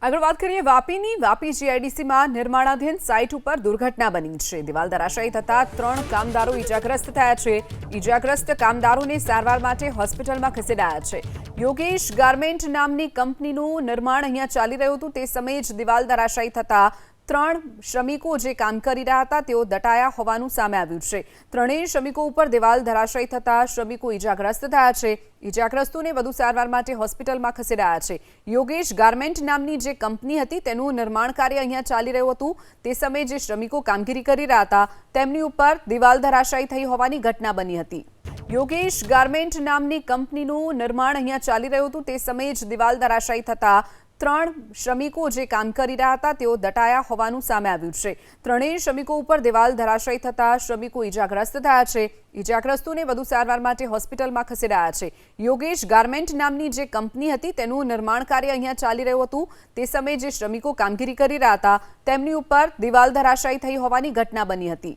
આગળ વાત કરીએ વાપીની વાપી જીઆઈડીસીમાં નિર્માણાધીન સાઇટ ઉપર દુર્ઘટના બની છે। દિવાલ ધરાશાયી થતા 3 કામદારો ઈજાગ્રસ્ત થયા છે। ઈજાગ્રસ્ત કામદારોને સારવાર માટે હોસ્પિટલમાં ખસેડાયા છે। યોગેશ ગાર્મેન્ટ નામની કંપનીનું નિર્માણ અહીંયા ચાલી રહ્યું હતું। તે સમયે જ દિવાલ ધરાશાયી થતા 3 શ્રમિકો જે કામ કરી રહ્યા હતા તેઓ દટાયા હોવાનું સામે આવ્યું છે। ત્રણેય શ્રમિકો ઉપર દિવાલ ધરાશાયી થતા શ્રમિકો ઈજાગ્રસ્ત થયા છે। ઈજાગ્રસ્તોને વધુ સારવાર માટે હોસ્પિટલમાં ખસેડાયા છે। યોગેશ ગાર્મેન્ટ નામની જે કંપની હતી તેનું નિર્માણ કાર્ય અહીંયા ચાલી રહ્યું હતું। તે સમયે જે શ્રમિકો કામગીરી કરી રહ્યા હતા તેમની ઉપર દિવાલ ધરાશાયી થઈ હોવાની ઘટના બની હતી। યોગેશ ગાર્મેન્ટ નામની કંપનીનું નિર્માણ અહીંયા ચાલી રહ્યું હતું। તે સમયે જ દિવાલ ધરાશાયી થતા 3 શ્રમિકો જે કામ કરી રહ્યા હતા તેઓ દટાયા હોવાનું સામે આવ્યું છે। ત્રણેય શ્રમિકો ઉપર દિવાલ ધરાશાયી થતા શ્રમિકો ઈજાગ્રસ્ત થયા છે। ઈજાગ્રસ્તોને વધુ સારવાર માટે હોસ્પિટલમાં ખસેડાયા છે। યોગેશ ગાર્મેન્ટ નામની જે કંપની હતી તેનું નિર્માણ કાર્ય અહીંયા ચાલી રહ્યું હતું। તે સમયે જે શ્રમિકો કામગીરી કરી રહ્યા હતા તેમની ઉપર દિવાલ ધરાશાયી થઈ હોવાની ઘટના બની હતી।